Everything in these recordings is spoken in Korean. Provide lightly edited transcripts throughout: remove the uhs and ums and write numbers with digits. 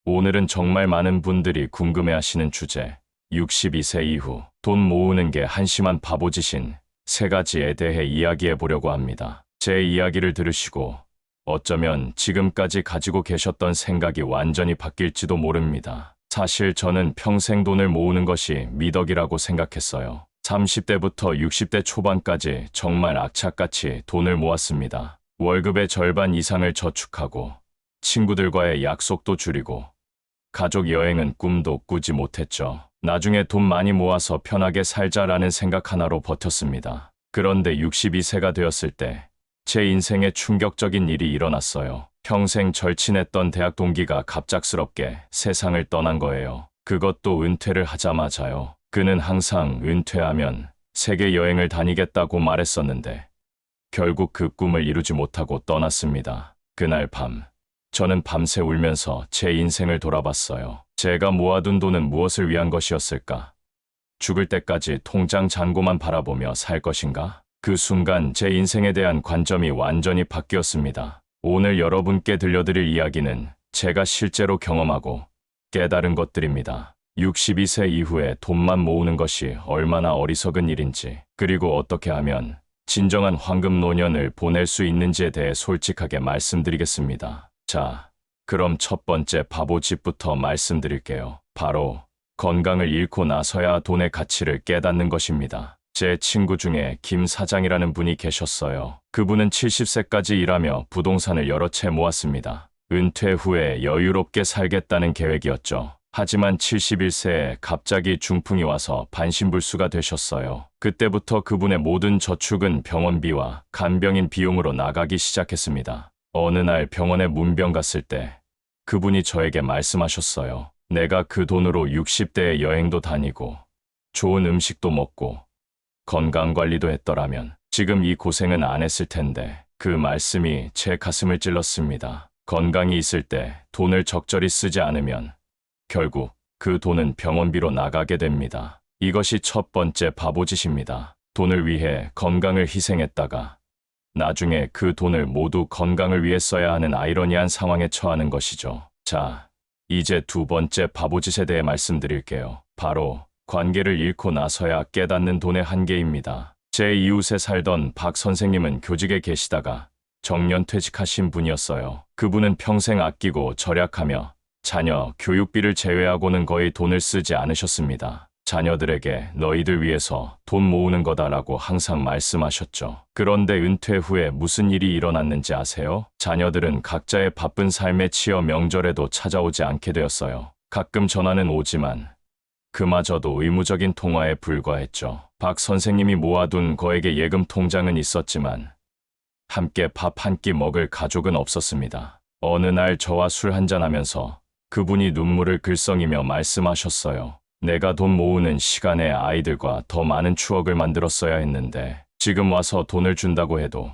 오늘은 정말 많은 분들이 궁금해하시는 주제, 62세 이후 돈 모으는 게 한심한 바보짓인 세 가지에 대해 이야기해 보려고 합니다. 제 이야기를 들으시고 어쩌면 지금까지 가지고 계셨던 생각이 완전히 바뀔지도 모릅니다. 사실 저는 평생 돈을 모으는 것이 미덕이라고 생각했어요. 30대부터 60대 초반까지 정말 악착같이 돈을 모았습니다. 월급의 절반 이상을 저축하고 친구들과의 약속도 줄이고 가족 여행은 꿈도 꾸지 못했죠. 나중에 돈 많이 모아서 편하게 살자라는 생각 하나로 버텼습니다. 그런데 62세가 되었을 때 제 인생에 충격적인 일이 일어났어요. 평생 절친했던 대학 동기가 갑작스럽게 세상을 떠난 거예요. 그것도 은퇴를 하자마자요. 그는 항상 은퇴하면 세계 여행을 다니겠다고 말했었는데 결국 그 꿈을 이루지 못하고 떠났습니다. 그날 밤 저는 밤새 울면서 제 인생을 돌아봤어요. 제가 모아둔 돈은 무엇을 위한 것이었을까? 죽을 때까지 통장 잔고만 바라보며 살 것인가? 그 순간 제 인생에 대한 관점이 완전히 바뀌었습니다. 오늘 여러분께 들려드릴 이야기는 제가 실제로 경험하고 깨달은 것들입니다. 62세 이후에 돈만 모으는 것이 얼마나 어리석은 일인지, 그리고 어떻게 하면 진정한 황금 노년을 보낼 수 있는지에 대해 솔직하게 말씀드리겠습니다. 자, 그럼 첫 번째 바보짓부터 말씀드릴게요. 바로 건강을 잃고 나서야 돈의 가치를 깨닫는 것입니다. 제 친구 중에 김 사장이라는 분이 계셨어요. 그분은 70세까지 일하며 부동산을 여러 채 모았습니다. 은퇴 후에 여유롭게 살겠다는 계획이었죠. 하지만 71세에 갑자기 중풍이 와서 반신불수가 되셨어요. 그때부터 그분의 모든 저축은 병원비와 간병인 비용으로 나가기 시작했습니다. 어느 날 병원에 문병 갔을 때 그분이 저에게 말씀하셨어요. 내가 그 돈으로 60대에 여행도 다니고 좋은 음식도 먹고 건강관리도 했더라면 지금 이 고생은 안 했을 텐데. 그 말씀이 제 가슴을 찔렀습니다. 건강이 있을 때 돈을 적절히 쓰지 않으면 결국 그 돈은 병원비로 나가게 됩니다. 이것이 첫 번째 바보짓입니다. 돈을 위해 건강을 희생했다가 나중에 그 돈을 모두 건강을 위해 써야 하는 아이러니한 상황에 처하는 것이죠. 자, 이제 두 번째 바보짓에 대해 말씀드릴게요. 바로 관계를 잃고 나서야 깨닫는 돈의 한계입니다. 제 이웃에 살던 박 선생님은 교직에 계시다가 정년퇴직하신 분이었어요. 그분은 평생 아끼고 절약하며 자녀 교육비를 제외하고는 거의 돈을 쓰지 않으셨습니다. 자녀들에게 너희들 위해서 돈 모으는 거다라고 항상 말씀하셨죠. 그런데 은퇴 후에 무슨 일이 일어났는지 아세요? 자녀들은 각자의 바쁜 삶에 치여 명절에도 찾아오지 않게 되었어요. 가끔 전화는 오지만 그마저도 의무적인 통화에 불과했죠. 박 선생님이 모아둔 거액의 예금 통장은 있었지만 함께 밥 한 끼 먹을 가족은 없었습니다. 어느 날 저와 술 한잔하면서 그분이 눈물을 글썽이며 말씀하셨어요. 내가 돈 모으는 시간에 아이들과 더 많은 추억을 만들었어야 했는데 지금 와서 돈을 준다고 해도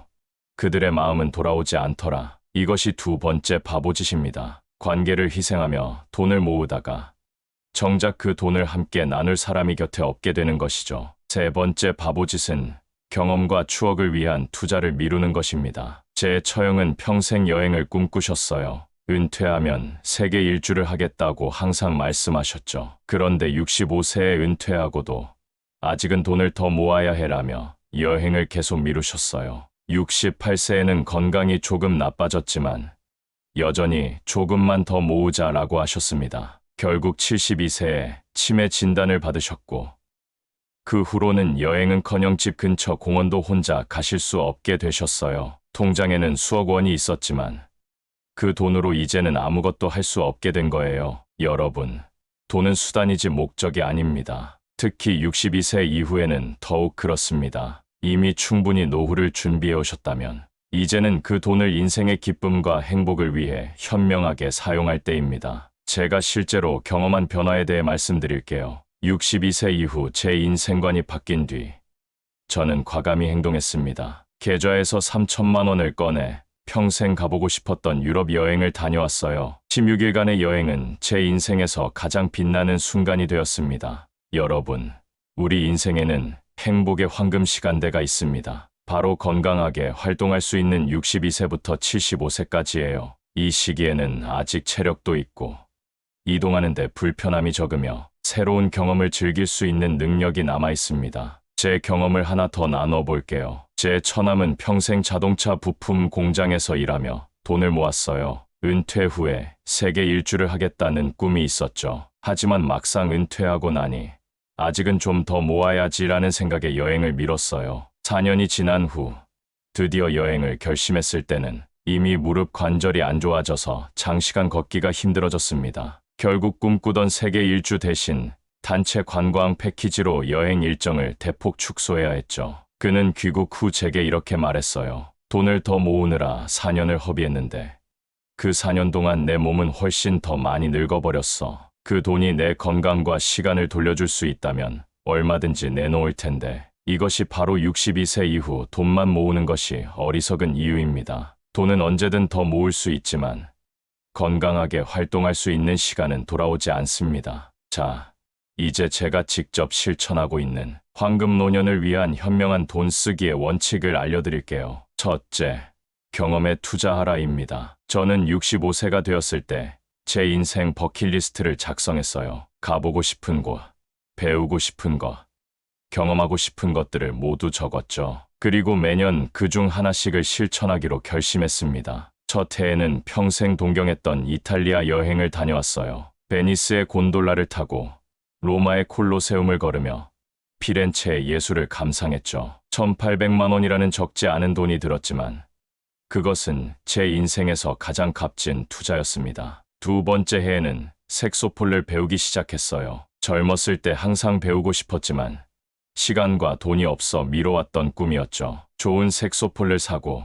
그들의 마음은 돌아오지 않더라. 이것이 두 번째 바보짓입니다. 관계를 희생하며 돈을 모으다가 정작 그 돈을 함께 나눌 사람이 곁에 없게 되는 것이죠. 세 번째 바보짓은 경험과 추억을 위한 투자를 미루는 것입니다. 제 처형은 평생 여행을 꿈꾸셨어요. 은퇴하면 세계 일주를 하겠다고 항상 말씀하셨죠. 그런데 65세에 은퇴하고도 아직은 돈을 더 모아야 해라며 여행을 계속 미루셨어요. 68세에는 건강이 조금 나빠졌지만 여전히 조금만 더 모으자라고 하셨습니다. 결국 72세에 치매 진단을 받으셨고 그 후로는 여행은커녕 집 근처 공원도 혼자 가실 수 없게 되셨어요. 통장에는 수억 원이 있었지만 그 돈으로 이제는 아무것도 할 수 없게 된 거예요. 여러분, 돈은 수단이지 목적이 아닙니다. 특히 62세 이후에는 더욱 그렇습니다. 이미 충분히 노후를 준비해 오셨다면 이제는 그 돈을 인생의 기쁨과 행복을 위해 현명하게 사용할 때입니다. 제가 실제로 경험한 변화에 대해 말씀드릴게요. 62세 이후 제 인생관이 바뀐 뒤 저는 과감히 행동했습니다. 계좌에서 3천만 원을 꺼내 평생 가보고 싶었던 유럽 여행을 다녀왔어요. 16일간의 여행은 제 인생에서 가장 빛나는 순간이 되었습니다. 여러분, 우리 인생에는 행복의 황금 시간대가 있습니다. 바로 건강하게 활동할 수 있는 62세부터 75세까지예요. 이 시기에는 아직 체력도 있고 이동하는데 불편함이 적으며 새로운 경험을 즐길 수 있는 능력이 남아 있습니다. 제 경험을 하나 더 나눠 볼게요. 제 처남은 평생 자동차 부품 공장에서 일하며 돈을 모았어요. 은퇴 후에 세계 일주를 하겠다는 꿈이 있었죠. 하지만 막상 은퇴하고 나니 아직은 좀 더 모아야지라는 생각에 여행을 미뤘어요. 4년이 지난 후 드디어 여행을 결심했을 때는 이미 무릎 관절이 안 좋아져서 장시간 걷기가 힘들어졌습니다. 결국 꿈꾸던 세계 일주 대신 단체 관광 패키지로 여행 일정을 대폭 축소해야 했죠. 그는 귀국 후 제게 이렇게 말했어요. 돈을 더 모으느라 4년을 허비했는데 그 4년 동안 내 몸은 훨씬 더 많이 늙어버렸어. 그 돈이 내 건강과 시간을 돌려줄 수 있다면 얼마든지 내놓을 텐데 이것이 바로 62세 이후 돈만 모으는 것이 어리석은 이유입니다. 돈은 언제든 더 모을 수 있지만 건강하게 활동할 수 있는 시간은 돌아오지 않습니다. 자, 이제 제가 직접 실천하고 있는 황금 노년을 위한 현명한 돈 쓰기의 원칙을 알려드릴게요. 첫째, 경험에 투자하라입니다. 저는 65세가 되었을 때 제 인생 버킷리스트를 작성했어요. 가보고 싶은 곳, 배우고 싶은 것, 경험하고 싶은 것들을 모두 적었죠. 그리고 매년 그중 하나씩을 실천하기로 결심했습니다. 첫 해에는 평생 동경했던 이탈리아 여행을 다녀왔어요. 베니스의 곤돌라를 타고 로마의 콜로세움을 걸으며 피렌체의 예술을 감상했죠. 1,800만 원이라는 적지 않은 돈이 들었지만 그것은 제 인생에서 가장 값진 투자였습니다. 두 번째 해에는 색소폰을 배우기 시작했어요. 젊었을 때 항상 배우고 싶었지만 시간과 돈이 없어 미뤄왔던 꿈이었죠. 좋은 색소폰을 사고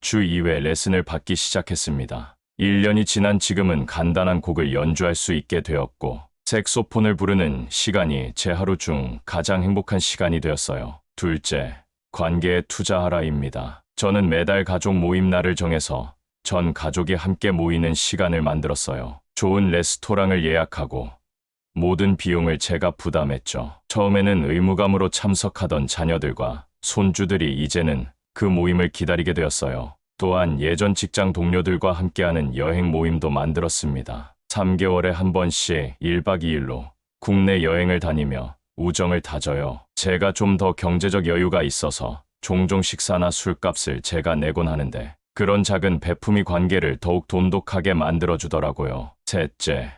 주 2회 레슨을 받기 시작했습니다. 1년이 지난 지금은 간단한 곡을 연주할 수 있게 되었고 색소폰을 부르는 시간이 제 하루 중 가장 행복한 시간이 되었어요. 둘째, 관계에 투자하라입니다. 저는 매달 가족 모임 날을 정해서 전 가족이 함께 모이는 시간을 만들었어요. 좋은 레스토랑을 예약하고 모든 비용을 제가 부담했죠. 처음에는 의무감으로 참석하던 자녀들과 손주들이 이제는 그 모임을 기다리게 되었어요. 또한 예전 직장 동료들과 함께하는 여행 모임도 만들었습니다. 3개월에 한 번씩 1박 2일로 국내 여행을 다니며 우정을 다져요. 제가 좀 더 경제적 여유가 있어서 종종 식사나 술값을 제가 내곤 하는데 그런 작은 베품이 관계를 더욱 돈독하게 만들어주더라고요. 셋째,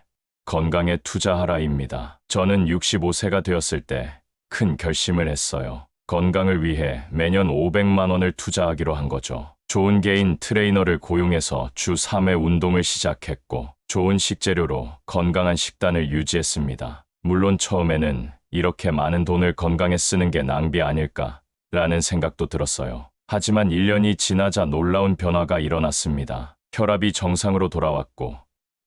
건강에 투자하라입니다. 저는 65세가 되었을 때 큰 결심을 했어요. 건강을 위해 매년 500만 원을 투자하기로 한 거죠. 좋은 개인 트레이너를 고용해서 주 3회 운동을 시작했고 좋은 식재료로 건강한 식단을 유지했습니다. 물론 처음에는 이렇게 많은 돈을 건강에 쓰는 게 낭비 아닐까라는 생각도 들었어요. 하지만 1년이 지나자 놀라운 변화가 일어났습니다. 혈압이 정상으로 돌아왔고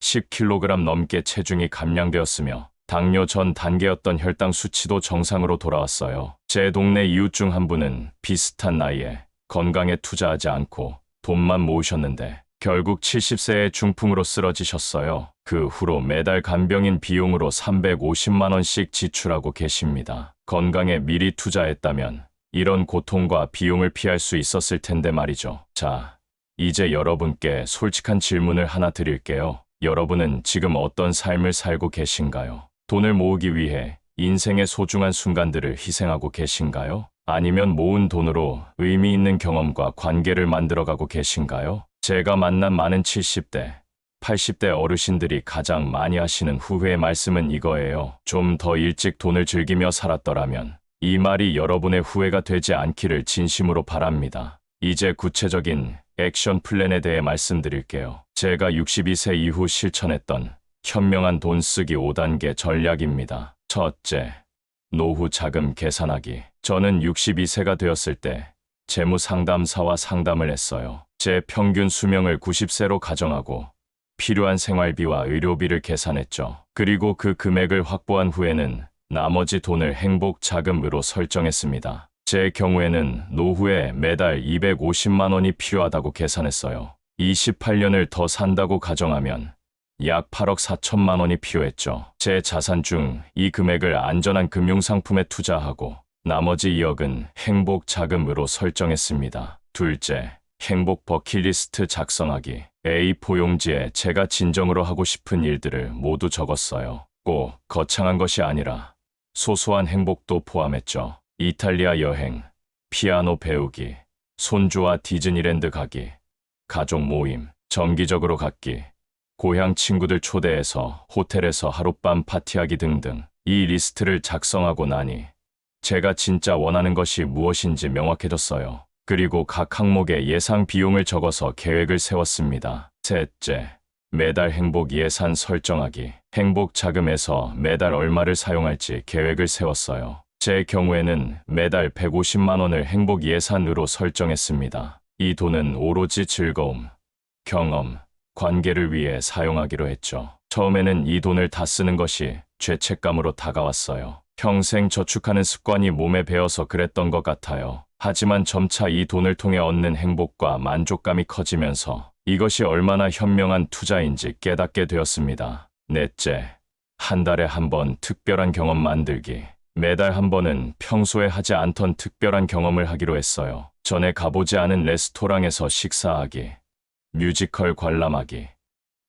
10kg 넘게 체중이 감량되었으며 당뇨 전 단계였던 혈당 수치도 정상으로 돌아왔어요. 제 동네 이웃 중 한 분은 비슷한 나이에 건강에 투자하지 않고 돈만 모으셨는데 결국 70세의 중풍으로 쓰러지셨어요. 그 후로 매달 간병인 비용으로 350만 원씩 지출하고 계십니다. 건강에 미리 투자했다면 이런 고통과 비용을 피할 수 있었을 텐데 말이죠. 자, 이제 여러분께 솔직한 질문을 하나 드릴게요. 여러분은 지금 어떤 삶을 살고 계신가요? 돈을 모으기 위해 인생의 소중한 순간들을 희생하고 계신가요? 아니면 모은 돈으로 의미 있는 경험과 관계를 만들어가고 계신가요? 제가 만난 많은 70대, 80대 어르신들이 가장 많이 하시는 후회의 말씀은 이거예요. 좀 더 일찍 돈을 즐기며 살았더라면. 이 말이 여러분의 후회가 되지 않기를 진심으로 바랍니다. 이제 구체적인 액션 플랜에 대해 말씀드릴게요. 제가 62세 이후 실천했던 현명한 돈 쓰기 5단계 전략입니다. 첫째, 노후 자금 계산하기. 저는 62세가 되었을 때 재무 상담사와 상담을 했어요. 제 평균 수명을 90세로 가정하고 필요한 생활비와 의료비를 계산했죠. 그리고 그 금액을 확보한 후에는 나머지 돈을 행복 자금으로 설정했습니다. 제 경우에는 노후에 매달 250만 원이 필요하다고 계산했어요. 28년을 더 산다고 가정하면 약 8억 4천만 원이 필요했죠. 제 자산 중 이 금액을 안전한 금융상품에 투자하고 나머지 2억은 행복 자금으로 설정했습니다. 둘째, 행복 버킷리스트 작성하기. A4 용지에 제가 진정으로 하고 싶은 일들을 모두 적었어요. 꼭 거창한 것이 아니라 소소한 행복도 포함했죠. 이탈리아 여행, 피아노 배우기, 손주와 디즈니랜드 가기, 가족 모임, 정기적으로 갖기, 고향 친구들 초대해서 호텔에서 하룻밤 파티하기 등등. 이 리스트를 작성하고 나니 제가 진짜 원하는 것이 무엇인지 명확해졌어요. 그리고 각 항목의 예상 비용을 적어서 계획을 세웠습니다. 셋째, 매달 행복 예산 설정하기. 행복 자금에서 매달 얼마를 사용할지 계획을 세웠어요. 제 경우에는 매달 150만 원을 행복 예산으로 설정했습니다. 이 돈은 오로지 즐거움, 경험, 관계를 위해 사용하기로 했죠. 처음에는 이 돈을 다 쓰는 것이 죄책감으로 다가왔어요. 평생 저축하는 습관이 몸에 배어서 그랬던 것 같아요. 하지만 점차 이 돈을 통해 얻는 행복과 만족감이 커지면서 이것이 얼마나 현명한 투자인지 깨닫게 되었습니다. 넷째, 한 달에 한 번 특별한 경험 만들기. 매달 한 번은 평소에 하지 않던 특별한 경험을 하기로 했어요. 전에 가보지 않은 레스토랑에서 식사하기, 뮤지컬 관람하기,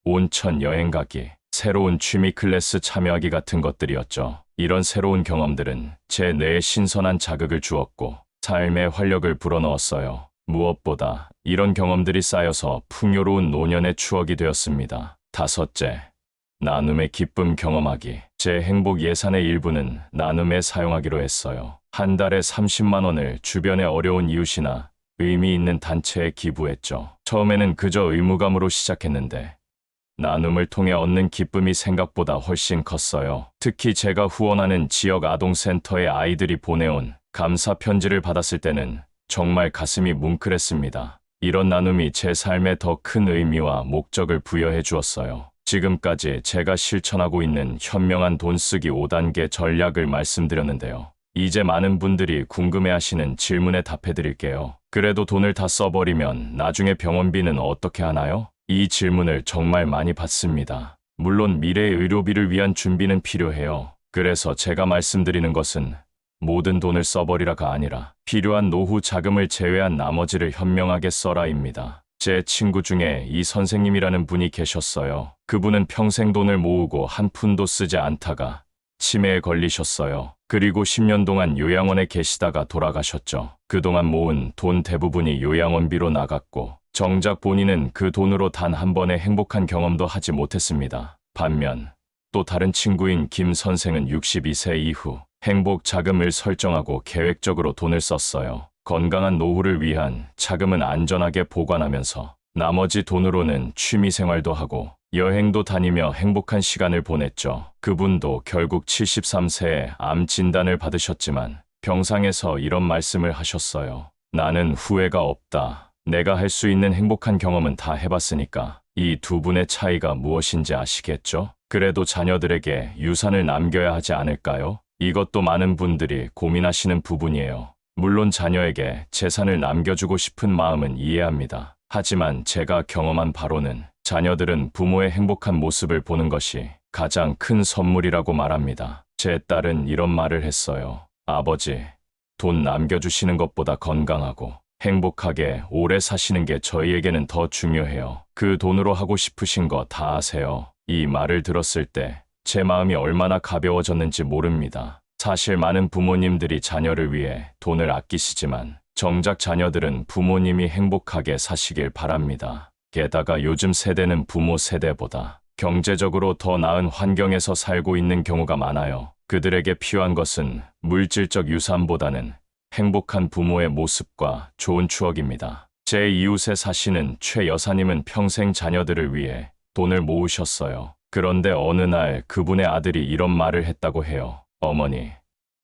온천 여행 가기, 새로운 취미 클래스 참여하기 같은 것들이었죠. 이런 새로운 경험들은 제 뇌에 신선한 자극을 주었고 삶의 활력을 불어넣었어요. 무엇보다 이런 경험들이 쌓여서 풍요로운 노년의 추억이 되었습니다. 다섯째, 나눔의 기쁨 경험하기. 제 행복 예산의 일부는 나눔에 사용하기로 했어요. 한 달에 30만 원을 주변의 어려운 이웃이나 의미 있는 단체에 기부했죠. 처음에는 그저 의무감으로 시작했는데 나눔을 통해 얻는 기쁨이 생각보다 훨씬 컸어요. 특히 제가 후원하는 지역 아동센터의 아이들이 보내온 감사 편지를 받았을 때는 정말 가슴이 뭉클했습니다. 이런 나눔이 제 삶에 더 큰 의미와 목적을 부여해 주었어요. 지금까지 제가 실천하고 있는 현명한 돈 쓰기 5단계 전략을 말씀드렸는데요. 이제 많은 분들이 궁금해하시는 질문에 답해 드릴게요. 그래도 돈을 다 써버리면 나중에 병원비는 어떻게 하나요? 이 질문을 정말 많이 받습니다. 물론 미래의 의료비를 위한 준비는 필요해요. 그래서 제가 말씀드리는 것은 모든 돈을 써버리라가 아니라 필요한 노후 자금을 제외한 나머지를 현명하게 써라입니다. 제 친구 중에 이 선생님이라는 분이 계셨어요. 그분은 평생 돈을 모으고 한 푼도 쓰지 않다가 치매에 걸리셨어요. 그리고 10년 동안 요양원에 계시다가 돌아가셨죠. 그동안 모은 돈 대부분이 요양원비로 나갔고 정작 본인은 그 돈으로 단 한 번의 행복한 경험도 하지 못했습니다. 반면 또 다른 친구인 김 선생은 62세 이후 행복 자금을 설정하고 계획적으로 돈을 썼어요. 건강한 노후를 위한 자금은 안전하게 보관하면서 나머지 돈으로는 취미 생활도 하고 여행도 다니며 행복한 시간을 보냈죠. 그분도 결국 73세에 암 진단을 받으셨지만 병상에서 이런 말씀을 하셨어요. 나는 후회가 없다. 내가 할 수 있는 행복한 경험은 다 해봤으니까. 이 두 분의 차이가 무엇인지 아시겠죠? 그래도 자녀들에게 유산을 남겨야 하지 않을까요? 이것도 많은 분들이 고민하시는 부분이에요. 물론 자녀에게 재산을 남겨주고 싶은 마음은 이해합니다. 하지만 제가 경험한 바로는 자녀들은 부모의 행복한 모습을 보는 것이 가장 큰 선물이라고 말합니다. 제 딸은 이런 말을 했어요. 아버지, 돈 남겨주시는 것보다 건강하고 행복하게 오래 사시는 게 저희에게는 더 중요해요. 그 돈으로 하고 싶으신 거 다 하세요. 이 말을 들었을 때 제 마음이 얼마나 가벼워졌는지 모릅니다. 사실 많은 부모님들이 자녀를 위해 돈을 아끼시지만 정작 자녀들은 부모님이 행복하게 사시길 바랍니다. 게다가 요즘 세대는 부모 세대보다 경제적으로 더 나은 환경에서 살고 있는 경우가 많아요. 그들에게 필요한 것은 물질적 유산보다는 행복한 부모의 모습과 좋은 추억입니다. 제 이웃에 사시는 최 여사님은 평생 자녀들을 위해 돈을 모으셨어요. 그런데 어느 날 그분의 아들이 이런 말을 했다고 해요. 어머니,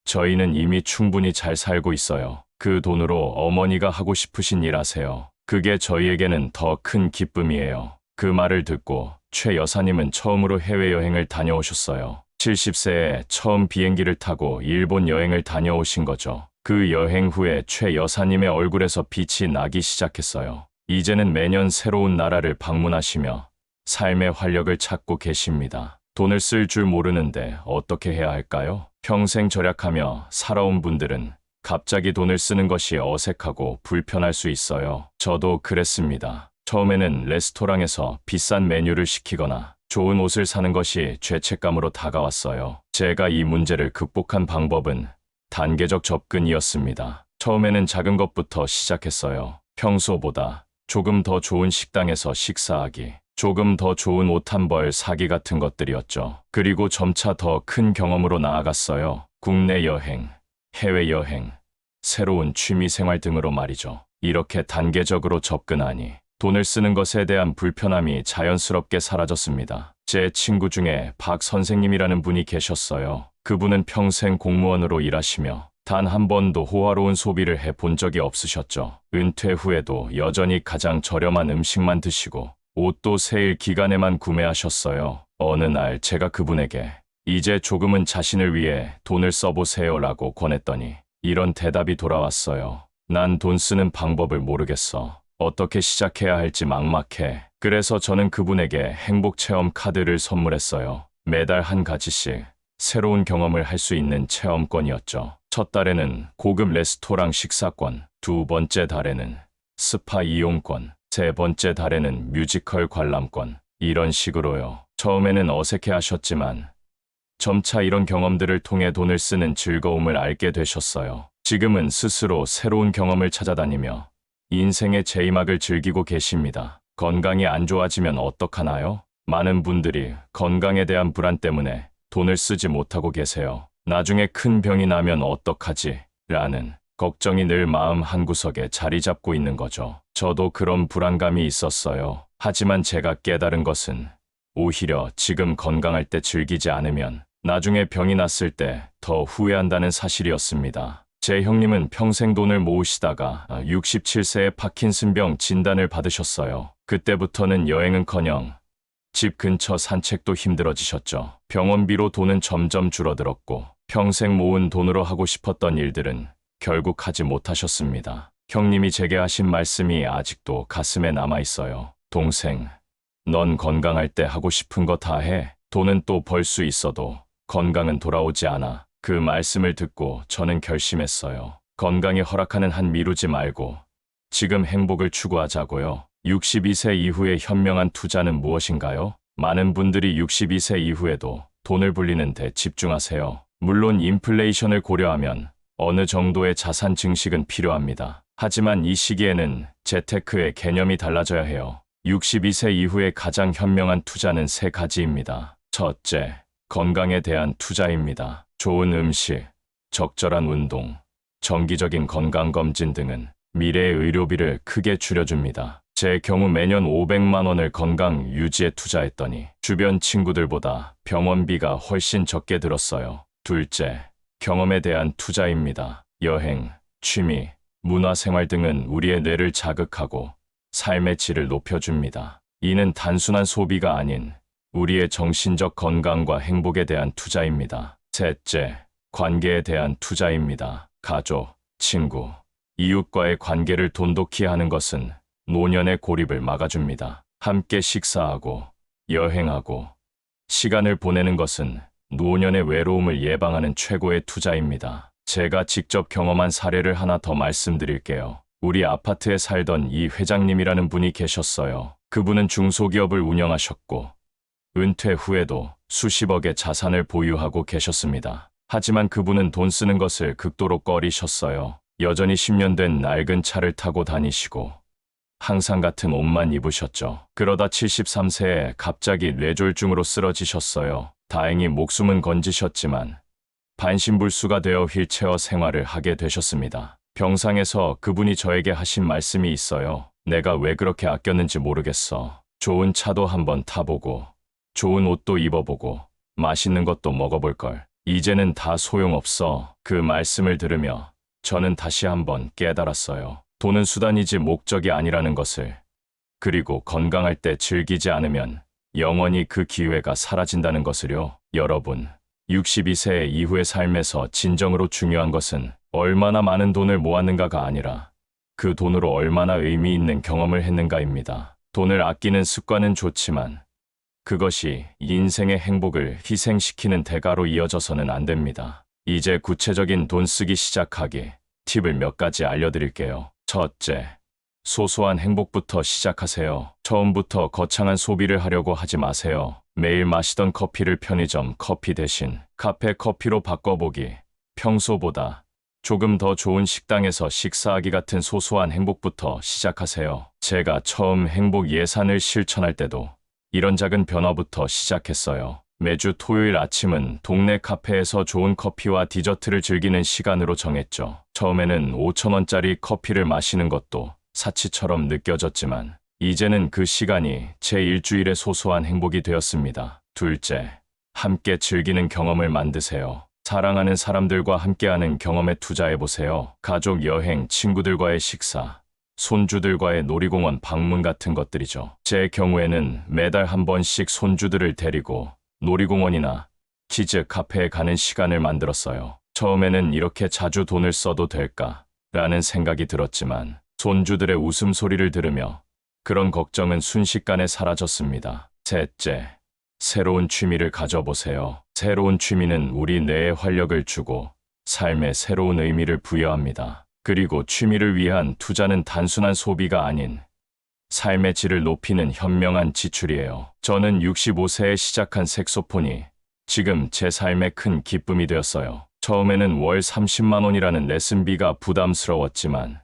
저희는 이미 충분히 잘 살고 있어요. 그 돈으로 어머니가 하고 싶으신 일 하세요. 그게 저희에게는 더 큰 기쁨이에요. 그 말을 듣고 최 여사님은 처음으로 해외여행을 다녀오셨어요. 70세에 처음 비행기를 타고 일본 여행을 다녀오신 거죠. 그 여행 후에 최 여사님의 얼굴에서 빛이 나기 시작했어요. 이제는 매년 새로운 나라를 방문하시며 삶의 활력을 찾고 계십니다. 돈을 쓸 줄 모르는데 어떻게 해야 할까요? 평생 절약하며 살아온 분들은 갑자기 돈을 쓰는 것이 어색하고 불편할 수 있어요. 저도 그랬습니다. 처음에는 레스토랑에서 비싼 메뉴를 시키거나 좋은 옷을 사는 것이 죄책감으로 다가왔어요. 제가 이 문제를 극복한 방법은 단계적 접근이었습니다. 처음에는 작은 것부터 시작했어요. 평소보다 조금 더 좋은 식당에서 식사하기, 조금 더 좋은 옷 한 벌 사기 같은 것들이었죠. 그리고 점차 더 큰 경험으로 나아갔어요. 국내 여행, 해외여행, 새로운 취미 생활 등으로 말이죠. 이렇게 단계적으로 접근하니 돈을 쓰는 것에 대한 불편함이 자연스럽게 사라졌습니다. 제 친구 중에 박 선생님이라는 분이 계셨어요. 그분은 평생 공무원으로 일하시며 단 한 번도 호화로운 소비를 해본 적이 없으셨죠. 은퇴 후에도 여전히 가장 저렴한 음식만 드시고 옷도 세일 기간에만 구매하셨어요. 어느 날 제가 그분에게 이제 조금은 자신을 위해 돈을 써보세요 라고 권했더니 이런 대답이 돌아왔어요. 난 돈 쓰는 방법을 모르겠어. 어떻게 시작해야 할지 막막해. 그래서 저는 그분에게 행복 체험 카드를 선물했어요. 매달 한 가지씩 새로운 경험을 할 수 있는 체험권이었죠. 첫 달에는 고급 레스토랑 식사권, 두 번째 달에는 스파 이용권, 세 번째 달에는 뮤지컬 관람권. 이런 식으로요. 처음에는 어색해 하셨지만 점차 이런 경험들을 통해 돈을 쓰는 즐거움을 알게 되셨어요. 지금은 스스로 새로운 경험을 찾아다니며 인생의 제이막을 즐기고 계십니다. 건강이 안 좋아지면 어떡하나요? 많은 분들이 건강에 대한 불안 때문에 돈을 쓰지 못하고 계세요. 나중에 큰 병이 나면 어떡하지? 라는 걱정이 늘 마음 한구석에 자리 잡고 있는 거죠. 저도 그런 불안감이 있었어요. 하지만 제가 깨달은 것은 오히려 지금 건강할 때 즐기지 않으면 나중에 병이 났을 때 더 후회한다는 사실이었습니다. 제 형님은 평생 돈을 모으시다가 67세에 파킨슨병 진단을 받으셨어요. 그때부터는 여행은커녕 집 근처 산책도 힘들어지셨죠. 병원비로 돈은 점점 줄어들었고 평생 모은 돈으로 하고 싶었던 일들은 결국 하지 못하셨습니다. 형님이 제게 하신 말씀이 아직도 가슴에 남아있어요. 동생, 넌 건강할 때 하고 싶은 거 다 해. 돈은 또 벌 수 있어도 건강은 돌아오지 않아. 그 말씀을 듣고 저는 결심했어요. 건강이 허락하는 한 미루지 말고 지금 행복을 추구하자고요. 62세 이후의 현명한 투자는 무엇인가요? 많은 분들이 62세 이후에도 돈을 불리는 데 집중하세요. 물론 인플레이션을 고려하면 어느 정도의 자산 증식은 필요합니다. 하지만 이 시기에는 재테크의 개념이 달라져야 해요. 62세 이후의 가장 현명한 투자는 세 가지입니다. 첫째, 건강에 대한 투자입니다. 좋은 음식, 적절한 운동, 정기적인 건강검진 등은 미래의 의료비를 크게 줄여줍니다. 제 경우 매년 500만 원을 건강 유지에 투자했더니 주변 친구들보다 병원비가 훨씬 적게 들었어요. 둘째, 경험에 대한 투자입니다. 여행, 취미, 문화생활 등은 우리의 뇌를 자극하고 삶의 질을 높여줍니다. 이는 단순한 소비가 아닌 우리의 정신적 건강과 행복에 대한 투자입니다. 셋째, 관계에 대한 투자입니다. 가족, 친구, 이웃과의 관계를 돈독히 하는 것은 노년의 고립을 막아줍니다. 함께 식사하고 여행하고 시간을 보내는 것은 노년의 외로움을 예방하는 최고의 투자입니다. 제가 직접 경험한 사례를 하나 더 말씀드릴게요. 우리 아파트에 살던 이 회장님이라는 분이 계셨어요. 그분은 중소기업을 운영하셨고 은퇴 후에도 수십억의 자산을 보유하고 계셨습니다. 하지만 그분은 돈 쓰는 것을 극도로 꺼리셨어요. 여전히 10년 된 낡은 차를 타고 다니시고 항상 같은 옷만 입으셨죠. 그러다 73세에 갑자기 뇌졸중으로 쓰러지셨어요. 다행히 목숨은 건지셨지만 반신불수가 되어 휠체어 생활을 하게 되셨습니다. 병상에서 그분이 저에게 하신 말씀이 있어요. 내가 왜 그렇게 아꼈는지 모르겠어. 좋은 차도 한번 타보고 좋은 옷도 입어보고 맛있는 것도 먹어볼걸. 이제는 다 소용없어. 그 말씀을 들으며 저는 다시 한번 깨달았어요. 돈은 수단이지 목적이 아니라는 것을. 그리고 건강할 때 즐기지 않으면 영원히 그 기회가 사라진다는 것을요. 여러분, 62세 이후의 삶에서 진정으로 중요한 것은 얼마나 많은 돈을 모았는가가 아니라 그 돈으로 얼마나 의미 있는 경험을 했는가입니다. 돈을 아끼는 습관은 좋지만 그것이 인생의 행복을 희생시키는 대가로 이어져서는 안 됩니다. 이제 구체적인 돈 쓰기 시작하기 팁을 몇 가지 알려드릴게요. 첫째, 소소한 행복부터 시작하세요. 처음부터 거창한 소비를 하려고 하지 마세요. 매일 마시던 커피를 편의점 커피 대신 카페 커피로 바꿔보기. 평소보다 조금 더 좋은 식당에서 식사하기 같은 소소한 행복부터 시작하세요. 제가 처음 행복 예산을 실천할 때도 이런 작은 변화부터 시작했어요. 매주 토요일 아침은 동네 카페에서 좋은 커피와 디저트를 즐기는 시간으로 정했죠. 처음에는 5,000원짜리 커피를 마시는 것도 사치처럼 느껴졌지만 이제는 그 시간이 제 일주일의 소소한 행복이 되었습니다. 둘째, 함께 즐기는 경험을 만드세요. 사랑하는 사람들과 함께하는 경험에 투자해보세요. 가족 여행, 친구들과의 식사, 손주들과의 놀이공원 방문 같은 것들이죠. 제 경우에는 매달 한 번씩 손주들을 데리고 놀이공원이나 키즈 카페에 가는 시간을 만들었어요. 처음에는 이렇게 자주 돈을 써도 될까라는 생각이 들었지만 손주들의 웃음소리를 들으며 그런 걱정은 순식간에 사라졌습니다. 셋째, 새로운 취미를 가져보세요. 새로운 취미는 우리 뇌에 활력을 주고 삶에 새로운 의미를 부여합니다. 그리고 취미를 위한 투자는 단순한 소비가 아닌 삶의 질을 높이는 현명한 지출이에요. 저는 65세에 시작한 색소폰이 지금 제 삶의 큰 기쁨이 되었어요. 처음에는 월 30만 원이라는 레슨비가 부담스러웠지만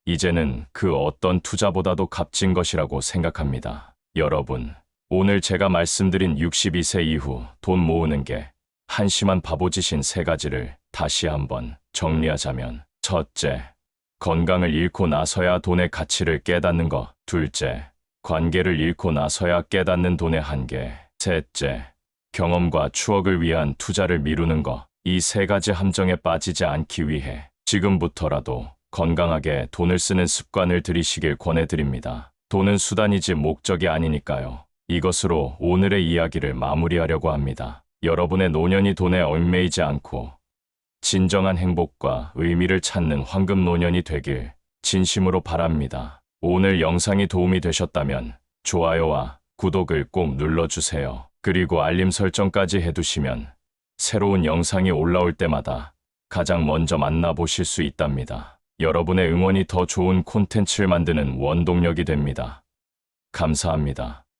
이제는 그 어떤 투자보다도 값진 것이라고 생각합니다. 여러분, 오늘 제가 말씀드린 62세 이후 돈 모으는 게 한심한 바보짓인 세 가지를 다시 한번 정리하자면, 첫째, 건강을 잃고 나서야 돈의 가치를 깨닫는 것. 둘째, 관계를 잃고 나서야 깨닫는 돈의 한계. 셋째, 경험과 추억을 위한 투자를 미루는 것. 이 세 가지 함정에 빠지지 않기 위해 지금부터라도 건강하게 돈을 쓰는 습관을 들이시길 권해드립니다. 돈은 수단이지 목적이 아니니까요. 이것으로 오늘의 이야기를 마무리하려고 합니다. 여러분의 노년이 돈에 얽매이지 않고 진정한 행복과 의미를 찾는 황금 노년이 되길 진심으로 바랍니다. 오늘 영상이 도움이 되셨다면 좋아요와 구독을 꼭 눌러주세요. 그리고 알림 설정까지 해두시면 새로운 영상이 올라올 때마다 가장 먼저 만나보실 수 있답니다. 여러분의 응원이 더 좋은 콘텐츠를 만드는 원동력이 됩니다. 감사합니다.